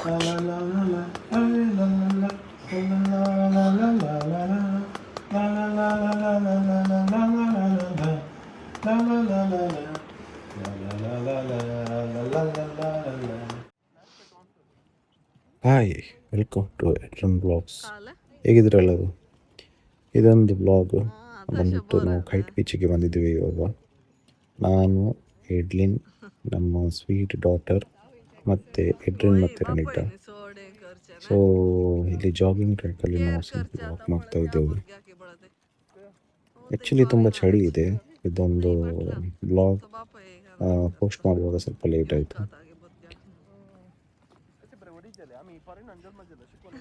Hi, welcome to ಎಡ್ರನ್ blogs. ಹೇಗಿದ್ರೆ ಎಲ್ಲದು? ಇದೊಂದು ಬ್ಲಾಗ್ ಬಂದ್ಬಿಟ್ಟು ನಾವು ಕೈಟ್ ಬೀಚಿಗೆ ಬಂದಿದ್ದೀವಿ ಇವಾಗ. ನಾನು, ಎಡ್ಲಿನ್, ನಮ್ಮ ಸ್ವೀಟ್ ಡಾಟರ್ ಮತ್ತು ಎಡ್ರಿನ್ ಮತ್ತು ರನಿತಾ. ಸೊ ಇಲ್ಲಿ ಜಾಗಿಂಗ್ ಟ್ರ್ಯಾಕಲ್ಲಿ ನಾವು ಸ್ವಲ್ಪ ವಾಕ್ ಮಾಡ್ತಾ ಇದ್ದೇವೆ. ಆ್ಯಕ್ಚುಲಿ ತುಂಬ ಚಳಿ ಇದೆ. ಇದೊಂದು ಬ್ಲಾಗ್ ಪೋಸ್ಟ್ ಮಾಡುವಾಗ ಸ್ವಲ್ಪ ಲೇಟ್ ಆಯಿತು.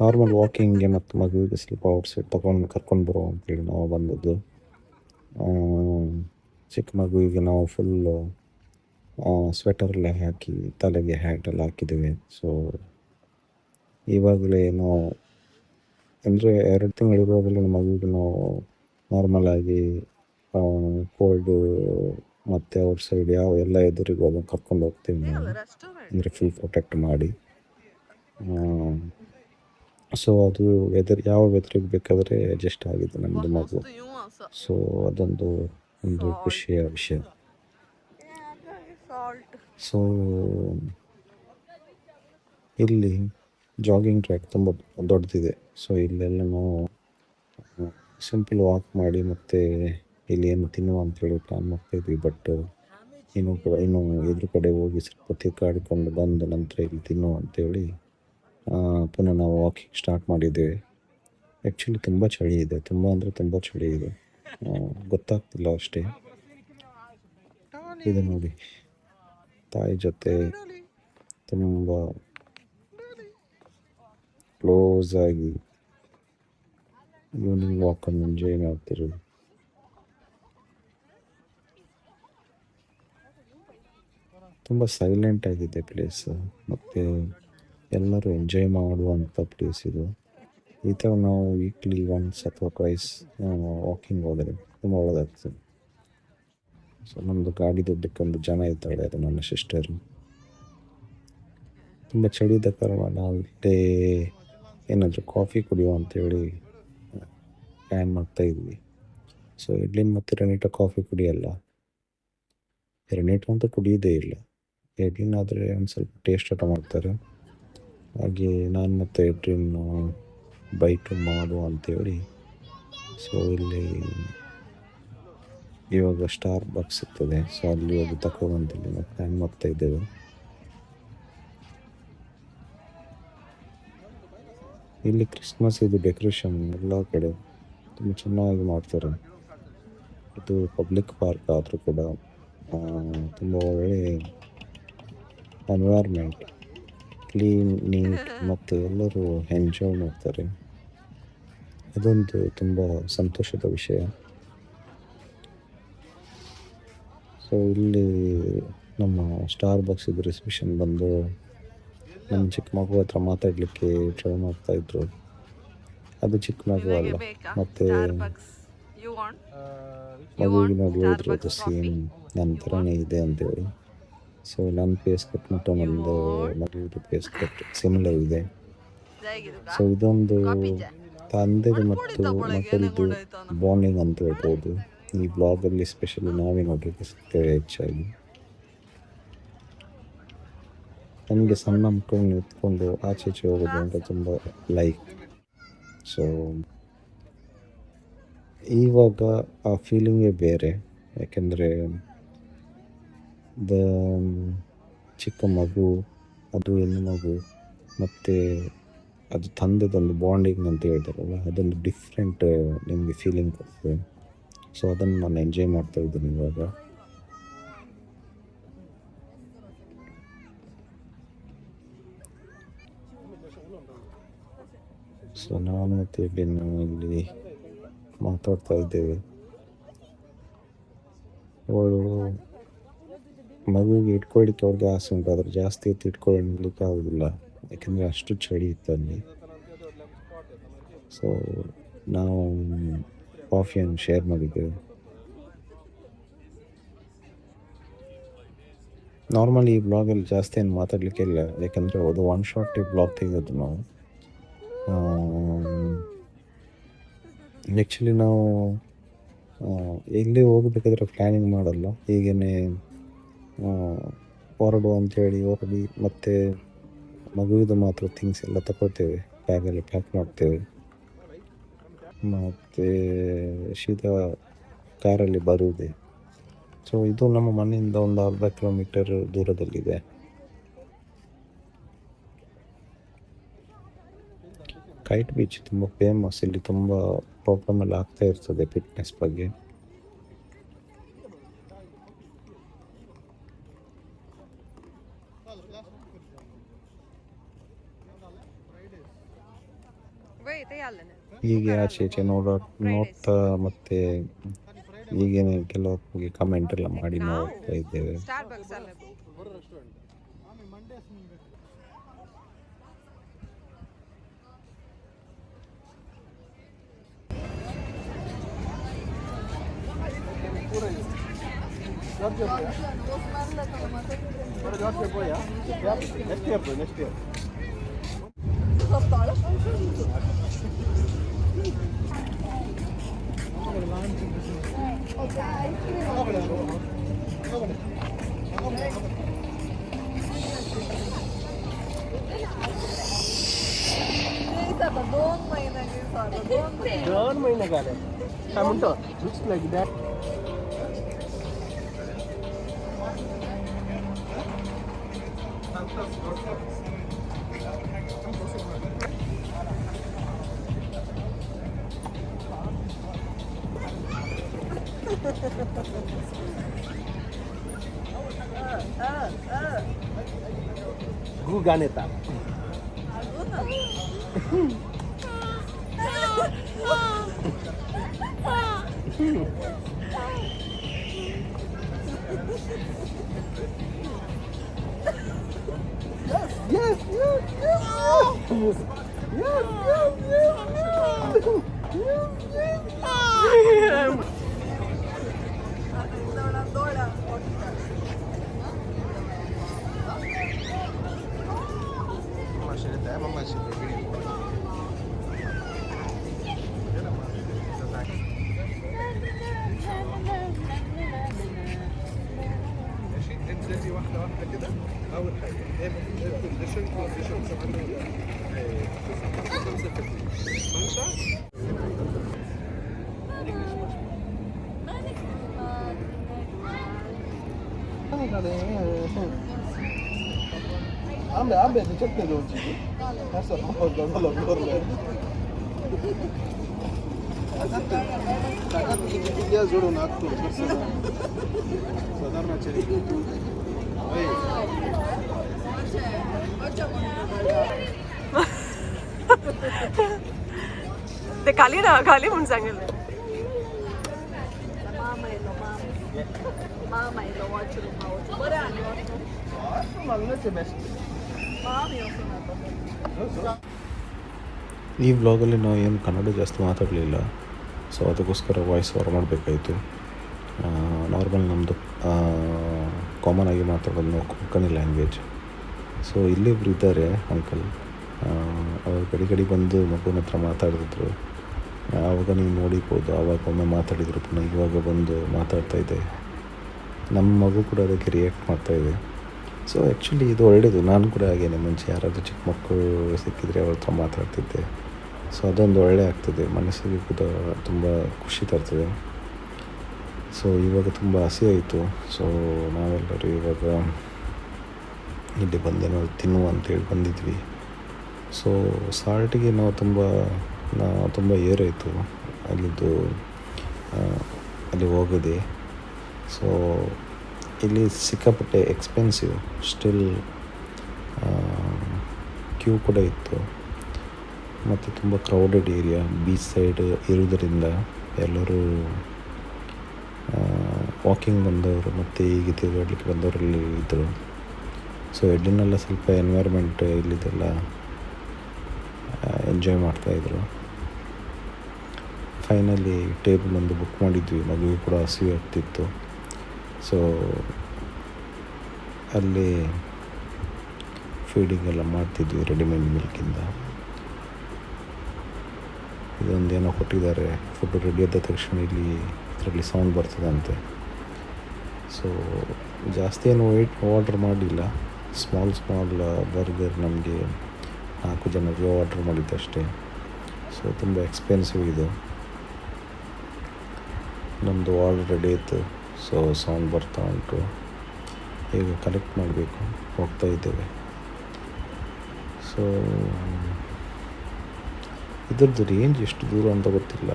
ನಾರ್ಮಲ್ ವಾಕಿಂಗ್ಗೆ ಮತ್ತು ಮಗುವಿಗೆ ಸ್ವಲ್ಪ ಔಟ್ಸೈಡ್ ಕರ್ಕೊಂಡು ಬರೋ ಅಂತೇಳಿ ನಾವು ಬಂದದ್ದು. ಚಿಕ್ಕ ಮಗುವಿಗೆ ನಾವು ಫುಲ್ಲು ಸ್ವೆಟರೆಲ್ಲ ಹಾಕಿ ತಲೆಗೆ ಹ್ಯಾಟೆಲ್ಲ ಹಾಕಿದ್ದೇವೆ. ಸೊ ಇವಾಗಲೇ ನಾವು ಅಂದರೆ 2 ತಿಂಗಳಿರುವಾಗಲೇ ಮಗುವಿಗೆ ನಾವು ನಾರ್ಮಲಾಗಿ ಕೋಲ್ಡು ಮತ್ತು ಔಟ್ಸೈಡ್ ಎಲ್ಲ ಎದುರಿಗೂ ಅದನ್ನು ಕರ್ಕೊಂಡು ಹೋಗ್ತೀವಿ ನಾವು, ಅಂದರೆ ಫುಲ್ ಪ್ರೊಟೆಕ್ಟ್ ಮಾಡಿ. ಸೊ ಅದು ಯಾವ ವೆದರಿಗೆ ಬೇಕಾದರೆ ಅಡ್ಜಸ್ಟ್ ಆಗಿದೆ ನಮ್ಮದು ಮಗು. ಸೊ ಅದೊಂದು ಖುಷಿಯ ವಿಷಯ. ಸೊ ಇಲ್ಲಿ ಜಾಗಿಂಗ್ ಟ್ರ್ಯಾಕ್ ತುಂಬ ದೊಡ್ಡದಿದೆ. ಸೊ ಇಲ್ಲೆಲ್ಲ ನಾವು ಸಿಂಪಲ್ ವಾಕ್ ಮಾಡಿ ಮತ್ತು ಇಲ್ಲಿ ಏನು ತಿನ್ನುವ ಅಂತೇಳಿ ಪ್ಲ್ಯಾನ್ ಮಾಡ್ತಾಯಿದ್ವಿ. ಬಟ್ ಇನ್ನು ಇದ್ರ ಕಡೆ ಹೋಗಿ ಸ್ವಲ್ಪ ತಿರ್ಗಾಡಿಕೊಂಡು ಬಂದ ನಂತರ ಇಲ್ಲಿ ತಿನ್ನುವ ಅಂತೇಳಿ ಪುನಃ ನಾವು ವಾಕಿಂಗ್ ಸ್ಟಾರ್ಟ್ ಮಾಡಿದ್ದೇವೆ. ಆ್ಯಕ್ಚುಲಿ ತುಂಬ ಚಳಿ ಇದೆ, ತುಂಬ ಅಂದರೆ ತುಂಬ ಚಳಿ ಇದೆ, ಗೊತ್ತಾಗ್ತಿಲ್ಲ ಅಷ್ಟೇ. ಇದು ನೋಡಿ, ತಾಯಿ ಜೊತೆ ತುಂಬ ಕ್ಲೋಸ್ ಆಗಿ ಈವ್ನಿಂಗ್ ವಾಕನ್ನು ಎಂಜಾಯ್ ಮಾಡ್ತಿರೋದು. ತುಂಬ ಸೈಲೆಂಟ್ ಆಗಿದೆ ಪ್ಲೇಸ್ ಮತ್ತು ಎಲ್ಲರೂ ಎಂಜಾಯ್ ಮಾಡುವಂಥ ಪ್ಲೇಸ್ ಇದು. ಈ ಥರ ನಾವು ವೀಕ್ಲಿ ಒನ್ಸ್ ಅಥವಾ ಟ್ವೈಸ್ ವಾಕಿಂಗ್ ಹೋದರೆ ತುಂಬ ಒಳ್ಳೆದಾಗ್ತದೆ. ಸೊ ನಮ್ಮದು ಗಾಡಿ ದುಡ್ಡಕ್ಕೊಂದು ಜನ ಇದ್ದಾಳೆ, ಅದು ನನ್ನ ಸಿಸ್ಟರು. ತುಂಬ ಚಳಿದ ಕಾರಣ ನಾವು ಇಲ್ಲೇ ಏನಾದರೂ ಕಾಫಿ ಕುಡಿಯುವ ಅಂತೇಳಿ ಪ್ಲ್ಯಾನ್ ಮಾಡ್ತಾಯಿದ್ವಿ. ಸೊ ಎಡ್ಲಿನ್ ಮತ್ತು ರನಿತಾ ಕಾಫಿ ಕುಡಿಯಲ್ಲ, ರನಿತಾ ಅಂತೂ ಕುಡಿಯೋದೇ ಇಲ್ಲ. ಎಡ್ಲಿನ್ ಆದರೆ ಒಂದು ಸ್ವಲ್ಪ ಟೇಸ್ಟ್ ಆಟ ಮಾಡ್ತಾರೆ. ಹಾಗೆ ನಾನು ಮತ್ತು ಎಡ್ರಿನ್ ಬೈಟು ಮಾಡುವ ಅಂತೇಳಿ ಸೊ ಇಲ್ಲಿ ಇವಾಗ ಸ್ಟಾರ್ ಬಾಕ್ಸ್ ಸಿಗ್ತದೆ. ಸೊ ಅಲ್ಲಿ ಹೋಗಿ ತಗೊಬಂದಿಲ್ಲಿ ನಾವು ಪ್ಲ್ಯಾನ್ ಮಾಡ್ತಾ ಇದ್ದೇವೆ. ಇಲ್ಲಿ ಕ್ರಿಸ್ಮಸ್ ಇದು ಡೆಕೋರೇಷನ್ ಎಲ್ಲ ಕಡೆ ತುಂಬ ಚೆನ್ನಾಗಿ ಮಾಡ್ತಾರೆ. ಇದು ಪಬ್ಲಿಕ್ ಪಾರ್ಕ್ ಆದರೂ ಕೂಡ ತುಂಬ ಒಳ್ಳೆ ಎನ್ವೈರ್ಮೆಂಟ್, ಕ್ಲೀನ್, ನೀಟ್ ಮತ್ತು ಎಲ್ಲರೂ ಎಂಜಾಯ್ ಮಾಡ್ತಾರೆ. ಅದೊಂದು ತುಂಬ ಸಂತೋಷದ ವಿಷಯ. ಸೊ ಇಲ್ಲಿ ನಮ್ಮ ಸ್ಟಾರ್ ಬಾಕ್ಸ್ ಇದು ರಿಸೆಪ್ಷನ್ ಬಂದು ನಮ್ಮ ಚಿಕ್ಕ ಮಗು ಹತ್ರ ಮಾತಾಡಲಿಕ್ಕೆ ಟ್ರೈ ಮಾಡ್ತಾಯಿದ್ರು. ಅದು ಚಿಕ್ಕ ಮಗು ಅಲ್ಲ, ಮತ್ತು ಮಗುವಿಗೆ ನೋಡಿ ಹೇಳಿದ್ರು ಅದು ಸೇಮ್ ನನ್ನ ಥರನೇ ಇದೆ ಅಂತೇಳಿ. ಸೊ ನನ್ನ ಫೇಸ್ ಕಟ್ ಮತ್ತು ನಮ್ಮದು ಮಗುವಿನ ಫೇಸ್ ಕಟ್ ಸಿಮಿಲರ್ ಇದೆ. ಸೊ ಇದೊಂದು ತಂದೆದು ಮತ್ತು ಮಕ್ಕಳಿದ್ದು ಬಾಂಡಿಂಗ್ ಅಂತ ಹೇಳ್ಬೋದು. ಈ ಬ್ಲಾಗಲ್ಲಿ ಸ್ಪೆಷಲಿ ನಾವೇ ನೋಡಲಿಕ್ಕೆ ಸಿಗ್ತೇವೆ ಹೆಚ್ಚಾಗಿ. ನನಗೆ ಸಣ್ಣ ಮಕ್ಕಳನ್ನ ಎತ್ಕೊಂಡು ಆಚೆ ಹೋಗೋದು ಅಂತ ತುಂಬ ಲೈಕ್. ಸೊ ಇವಾಗ ಆ ಫೀಲಿಂಗೇ ಬೇರೆ, ಯಾಕೆಂದರೆ ಚಿಕ್ಕ ಮಗು, ಅದು ಹೆಣ್ಣು ಮಗು, ಮತ್ತು ಅದು ತಂದೆದೊಂದು ಬಾಂಡಿಂಗ್ ಅಂತ ಹೇಳ್ತಾರಲ್ಲ, ಅದೊಂದು ಡಿಫ್ರೆಂಟ್ ನಿಮಗೆ ಫೀಲಿಂಗ್ ಕೊಡ್ತದೆ. ಸೊ ಅದನ್ನು ನಾನು ಎಂಜಾಯ್ ಮಾಡ್ತಾಯಿದ್ದೀನಿ ಇವಾಗ. ಸೊ ನಾನು ಮತ್ತು ಇಲ್ಲಿ ಮಾತಾಡ್ತಾ ಇದ್ದೇವೆ. ಅವಳು ಮಗುವಿಗೆ ಇಟ್ಕೊಳ್ಳಿಕ್ಕೆ ಅವ್ರಿಗೆ ಆಸೆ ಉಂಟು, ಆದರೆ ಜಾಸ್ತಿ ಹೊತ್ತು ಇಟ್ಕೊಳ್ಳಿಕ್ಕೆ ಆಗೋದಿಲ್ಲ, ಯಾಕೆಂದರೆ ಅಷ್ಟು ಚಳಿ ಇತ್ತು ಅಲ್ಲಿ. ಸೊ ನಾವು ಕಾಫಿಯನ್ನು ಶೇರ್ ಮಾಡಿದ್ದೇವೆ. ನಾರ್ಮಲಿ ಈ ಬ್ಲಾಗಲ್ಲಿ ಜಾಸ್ತಿ ಏನು ಮಾತಾಡಲಿಕ್ಕೆ ಇಲ್ಲ, ಯಾಕಂದರೆ ಅದು ಒನ್ ಶಾರ್ಟ್ ಬ್ಲಾಗ್ ತೆಗೆಯೋದು ನಾವು. ಆ್ಯಕ್ಚುಲಿ ನಾವು ಎಲ್ಲಿ ಹೋಗಬೇಕಾದ್ರೆ ಪ್ಲ್ಯಾನಿಂಗ್ ಮಾಡಲ್ಲ, ಹೀಗೇ ಹೊರಡು ಅಂಥೇಳಿ ಹೊರಡಿ ಮತ್ತು ಮಗುವಿದು ಮಾತ್ರ ಥಿಂಗ್ಸ್ ಎಲ್ಲ ತಗೊಳ್ತೇವೆ, ಬ್ಯಾಗಲ್ಲಿ ಪ್ಯಾಕ್ ಮಾಡ್ತೇವೆ, ಮತ್ತು ಸೀದಾ ಕಾರಲ್ಲಿ ಬರುವುದೇ. ಸೊ ಇದು ನಮ್ಮ ಮನೆಯಿಂದ ಒಂದು ಅರ್ಧ ಕಿಲೋಮೀಟರ್ ದೂರದಲ್ಲಿದೆ. ಕೈಟ್ ಬೀಚ್ ತುಂಬ ಫೇಮಸ್, ಇಲ್ಲಿ ತುಂಬ ಪ್ರಾಬ್ಲಮ್ ಎಲ್ಲ ಆಗ್ತಾ ಇರ್ತದೆ ಫಿಟ್ನೆಸ್ ಬಗ್ಗೆ. ಹೀಗೆ ಆಚೆ ಈಚೆ ನೋಡ್ತಾ ಮತ್ತು ಈಗೇನೆ ಕೆಲವೊಬ್ಬರಿಗೆ ಕಮೆಂಟ್ ಎಲ್ಲ ಮಾಡಿ ನೋಡ್ತಾ ಇದ್ದೇವೆ. दोन महिने झाले काय म्हणतो like that. Guganeta. Yes, yes, yes, yes, yes, yes, تنزلي واحدة واحدة كده. أول حاجة هي الكونديشن عم تشكل وجهي هسه محمد ضل الدور يا زورون اكتر صدرنا شريك ते खाली ना खाली म्हणून सांगेल ಈ ವ್ಲಾಗಲ್ಲಿ ನಾವು ಏನು ಕನ್ನಡ ಜಾಸ್ತಿ ಮಾತಾಡಲಿಲ್ಲ, ಸೊ ಅದಕ್ಕೋಸ್ಕರ ವಾಯ್ಸ್ ಓವರ್ ಮಾಡಬೇಕಾಯಿತು. ನಾರ್ಮಲ್ ನಮ್ಮದು ಕಾಮನ್ ಆಗಿ ಮಾತಾಡೋದು ನಾವು ಕೊಂಕಣಿ ಲ್ಯಾಂಗ್ವೇಜ್. ಸೊ ಇಲ್ಲಿಬ್ರು ಇದ್ದಾರೆ ಅಂಕಲ್, ಅವ್ರು ಗಡಿ ಬಂದು ಮಗುವಿನ ಹತ್ರ ಮಾತಾಡಿದ್ರು. ಆವಾಗ ನೀವು ನೋಡಿರ್ಬೋದು, ಆವಾಗ ಒಮ್ಮೆ ಮಾತಾಡಿದರು, ಪುನಃ ಇವಾಗ ಬಂದು ಮಾತಾಡ್ತಾ ಇದೆ. ನಮ್ಮ ಮಗು ಕೂಡ ಅದಕ್ಕೆ ರಿಯಾಕ್ಟ್ ಮಾಡ್ತಾಯಿದೆ. ಸೊ ಆ್ಯಕ್ಚುಲಿ ಇದು ಒಳ್ಳೆಯದು. ನಾನು ಕೂಡ ಹಾಗೇನೆ ಮುಂಚೆ ಯಾರಾದರೂ ಚಿಕ್ಕ ಮಕ್ಕಳು ಸಿಕ್ಕಿದರೆ ಅವ್ರ ಹತ್ರ ಮಾತಾಡ್ತಿದ್ದೆ. ಸೊ ಅದೊಂದು ಒಳ್ಳೆ ಆಗ್ತದೆ, ಮನಸ್ಸಿಗೆ ಕೂಡ ತುಂಬ ಖುಷಿ ತರ್ತದೆ. ಸೊ ಇವಾಗ ತುಂಬ ಹಸಿ ಆಯಿತು. ಸೊ ನಾವೆಲ್ಲರೂ ಇವಾಗ ಇಲ್ಲಿ ಬಂದೇನೋ ತಿನ್ನುವ ಅಂತೇಳಿ ಬಂದಿದ್ವಿ. ಸೊ ಸಾಲ್ಟಿಗೆ ನಾವು ತುಂಬ ಏರಾಯಿತು ಅಲ್ಲಿದ್ದು ಅಲ್ಲಿ ಹೋಗೋದೆ. ಸೊ ಇಲ್ಲಿ ಸಿಕ್ಕಾಪಟ್ಟೆ ಎಕ್ಸ್ಪೆನ್ಸಿವ್, ಸ್ಟಿಲ್ ಕ್ಯೂ ಕೂಡ ಇತ್ತು ಮತ್ತು ತುಂಬ ಕ್ರೌಡೆಡ್ ಏರಿಯಾ, ಬೀಚ್ ಸೈಡ್ ಇರೋದರಿಂದ ಎಲ್ಲರೂ ವಾಕಿಂಗ್ ಬಂದವರು ಮತ್ತು ಹೀಗೆ ತಿರುಗಾಡಲಿಕ್ಕೆ ಬಂದವರಲ್ಲಿ ಇದ್ದರು. ಸೊ ಎಲ್ಲಿನೆಲ್ಲ ಸ್ವಲ್ಪ ಎನ್ವೈರ್ಮೆಂಟ್ ಇಲ್ಲಿದೆಲ್ಲ ಎಂಜಾಯ್ ಮಾಡ್ತಾಯಿದ್ರು. ಫೈನಲಿ ಟೇಬಲ್ ಒಂದು ಬುಕ್ ಮಾಡಿದ್ವಿ, ಮಗುವಿಗೆ ಕೂಡ ಹಸಿವು ಆಗ್ತಿತ್ತು. ಸೊ ಅಲ್ಲಿ ಫೀಡಿಂಗ್ ಎಲ್ಲ ಮಾಡ್ತಿದ್ವಿ ರೆಡಿಮೇಡ್ ಮಿಲ್ಕಿಂದ. ಇದೊಂದೇನೋ ಕೊಟ್ಟಿದ್ದಾರೆ, ಫುಡ್ ರೆಡಿ ಆದ ತಕ್ಷಣ ಇಲ್ಲಿ ಇದರಲ್ಲಿ ಸೌಂಡ್ ಬರ್ತದಂತೆ. ಸೊ ಜಾಸ್ತಿ ಏನು ಆರ್ಡ್ರ್ ಮಾಡಿಲ್ಲ, ಸ್ಮಾಲ್ ಬರ್ಗರ್ ನಮಗೆ 4 ಜನರಿಗೆ ಆರ್ಡ್ರ್ ಮಾಡಿದ್ದಷ್ಟೇ. ಸೊ ತುಂಬ ಎಕ್ಸ್ಪೆನ್ಸಿವ್ ಇದು. ನಮ್ಮದು ಆರ್ಡ್ರ್ ರೆಡಿ ಇತ್ತು, ಸೊ ಸೌಂಡ್ ಬರ್ತಾ ಉಂಟು. ಈಗ ಕಲೆಕ್ಟ್ ಮಾಡಬೇಕು, ಹೋಗ್ತಾ ಇದ್ದೇವೆ. ಸೊ ಇದ್ರದ್ದು ರೇಂಜ್ ಎಷ್ಟು ದೂರ ಅಂತ ಗೊತ್ತಿಲ್ಲ.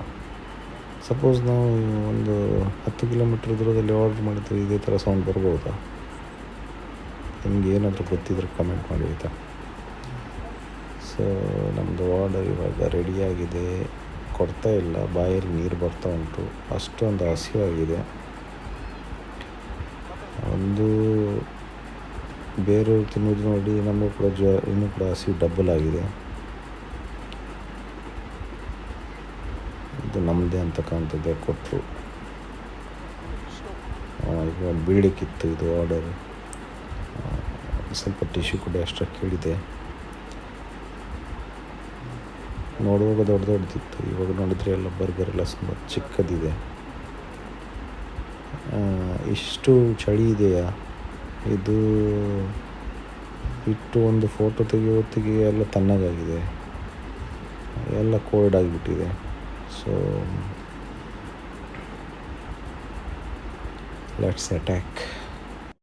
ಸಪೋಸ್ ನಾವು ಒಂದು 10 ಕಿಲೋಮೀಟ್ರ್ ದೂರದಲ್ಲಿ ಆರ್ಡ್ರ್ ಮಾಡಿದರೆ ಇದೇ ಥರ ಸೌಂಡ್ ಬರ್ಬೋದಾ? ನಿಮ್ಗೆ ಏನಾದರೂ ಗೊತ್ತಿದ್ರೆ ಕಮೆಂಟ್ ಮಾಡಿ ಆಯಿತಾ. ಸೊ ನಮ್ಮದು ಆರ್ಡರ್ ಇವಾಗ ರೆಡಿಯಾಗಿದೆ. ಕೊಡ್ತಾ ಇಲ್ಲ, ಬಾಯಲ್ಲಿ ನೀರು ಬರ್ತಾ ಉಂಟು, ಅಷ್ಟೊಂದು ಹಸಿವಾಗಿದೆ. ಒಂದು ಬೇರೆಯವ್ರು ತಿನ್ನೋದು ನೋಡಿ ನಮಗೂ ಕೂಡ ಇನ್ನೂ ಕೂಡ ಹಸಿವು ಡಬ್ಬಲ್ ಆಗಿದೆ. ಇದು ನಮ್ಮದೇ ಅಂತ ಕಾಣ್ತದೆ, ಕೊಟ್ಟರು. ಈಗ ಬೀಳಕ್ಕಿತ್ತು ಇದು ಆರ್ಡರ್. ಸ್ವಲ್ಪ ಟಿಶ್ಯೂ ಕೂಡ ಎಕ್ಸ್ಟ್ರಾ ಕೇಳಿದೆ. ನೋಡುವಾಗ ದೊಡ್ಡದಿತ್ತು, ಇವಾಗ ನೋಡಿದರೆ ಎಲ್ಲ ಬರ್ಗರ್ ಎಲ್ಲ ತುಂಬ ಚಿಕ್ಕದಿದೆ. ಇಷ್ಟು ಚಳಿ ಇದೆಯಾ? ಇದು ಇಟ್ಟು ಒಂದು ಫೋಟೋ ತೆಗೆಯೋ ಹೊತ್ತಿಗೆ ಎಲ್ಲ ತಣ್ಣಗಾಗಿದೆ, ಎಲ್ಲ ಕೋಲ್ಡ್ ಆಗಿಬಿಟ್ಟಿದೆ. So let's attack.